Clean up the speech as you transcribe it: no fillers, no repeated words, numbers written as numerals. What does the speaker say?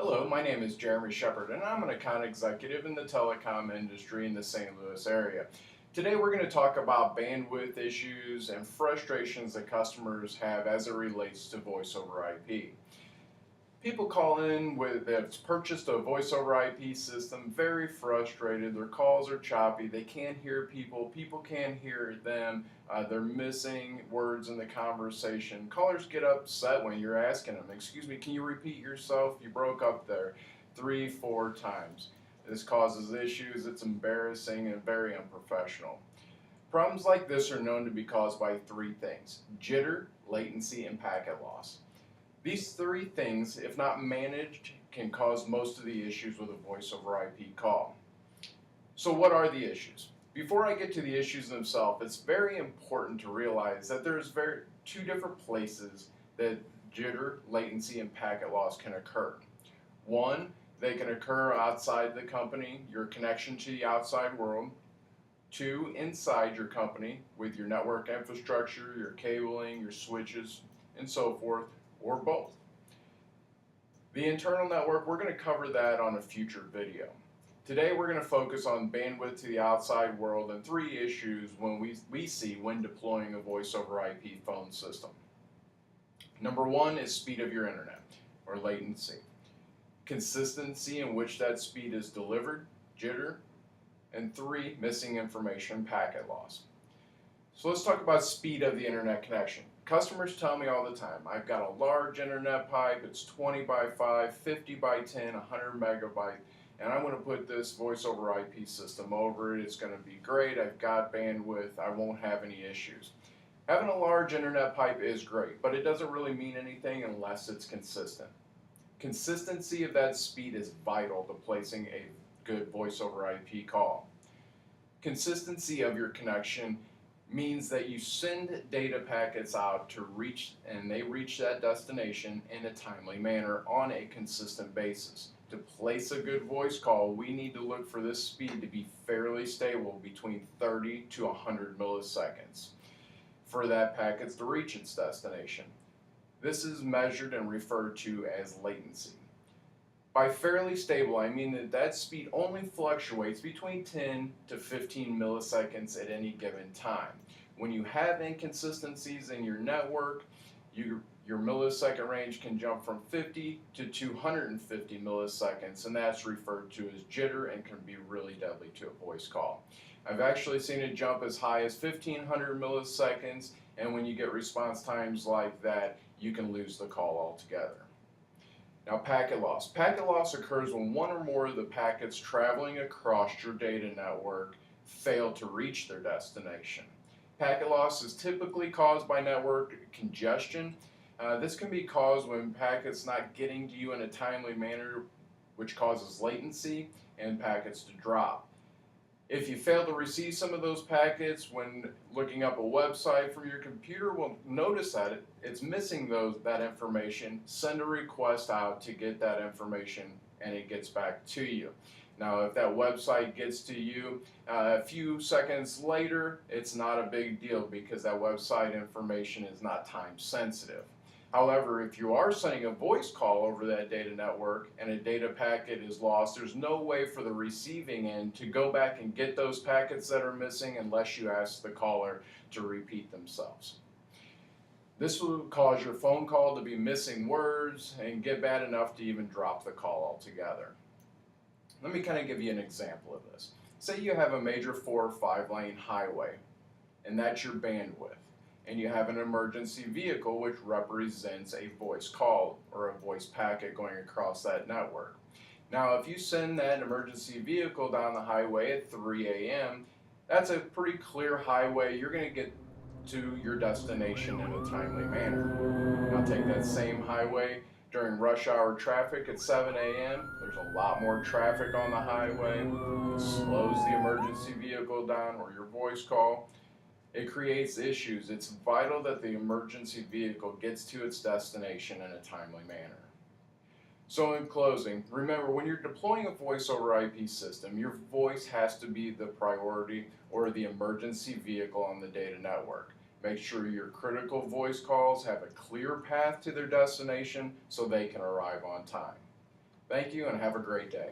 Hello, my name is Jeremy Shepard, and I'm an account executive in the telecom industry in the St. Louis area. Today, we're going to talk about bandwidth issues and frustrations that customers have as it relates to voice over IP. People call in with that's purchased a voice over IP system, very frustrated. Their calls are choppy. They can't hear people. People can't hear them. They're missing words in the conversation. Callers get upset when you're asking them, "Excuse me, can you repeat yourself? You broke up there 3, 4 times." This causes issues. It's embarrassing and very unprofessional. Problems like this are known to be caused by three things: jitter, latency, and packet loss. These three things, if not managed, can cause most of the issues with a voice over IP call. So what are the issues? Before I get to the issues themselves, it's very important to realize that there's two different places that jitter, latency, and packet loss can occur. One, they can occur outside the company, your connection to the outside world. Two, inside your company with your network infrastructure, your cabling, your switches, and so forth, or both. The internal network, we're going to cover that on a future video. Today we're going to focus on bandwidth to the outside world and three issues we see when deploying a voice over IP phone system. Number one is speed of your internet, or latency. Consistency in which that speed is delivered, jitter. And three, missing information, packet loss. So let's talk about speed of the internet connection. Customers tell me all the time, I've got a large internet pipe, it's 20 by 5, 50 by 10, 100 megabyte, and I want to put this voice over IP system over it. It's going to be great, I've got bandwidth, I won't have any issues. Having a large internet pipe is great, but it doesn't really mean anything unless it's consistent. Consistency of that speed is vital to placing a good voice over IP call. Consistency of your connection means that you send data packets out to reach, and they reach that destination in a timely manner on a consistent basis. To place a good voice call, we need to look for this speed to be fairly stable between 30 to 100 milliseconds for that packet to reach its destination. This is measured and referred to as latency. By fairly stable, I mean that speed only fluctuates between 10 to 15 milliseconds at any given time. When you have inconsistencies in your network, your millisecond range can jump from 50 to 250 milliseconds, and that's referred to as jitter and can be really deadly to a voice call. I've actually seen it jump as high as 1500 milliseconds, and when you get response times like that, you can lose the call altogether. Now, packet loss. Packet loss occurs when one or more of the packets traveling across your data network fail to reach their destination. Packet loss is typically caused by network congestion. This can be caused when packets not getting to you in a timely manner, which causes latency and packets to drop. If you fail to receive some of those packets when looking up a website from your computer, well, notice that it's missing that information. Send a request out to get that information and it gets back to you. Now, if that website gets to you a few seconds later, it's not a big deal because that website information is not time sensitive. However, if you are sending a voice call over that data network and a data packet is lost, there's no way for the receiving end to go back and get those packets that are missing unless you ask the caller to repeat themselves. This will cause your phone call to be missing words and get bad enough to even drop the call altogether. Let me kind of give you an example of this. Say you have a major 4 or 5 lane highway, and that's your bandwidth. And you have an emergency vehicle which represents a voice call or a voice packet going across that network. Now, if you send that emergency vehicle down the highway at 3 a.m., that's a pretty clear highway. You're going to get to your destination in a timely manner. Now, take that same highway during rush hour traffic at 7 a.m. There's a lot more traffic on the highway. It slows the emergency vehicle down or your voice call. It creates issues. It's vital that the emergency vehicle gets to its destination in a timely manner. So in closing, remember when you're deploying a voice over IP system, your voice has to be the priority or the emergency vehicle on the data network. Make sure your critical voice calls have a clear path to their destination so they can arrive on time. Thank you and have a great day.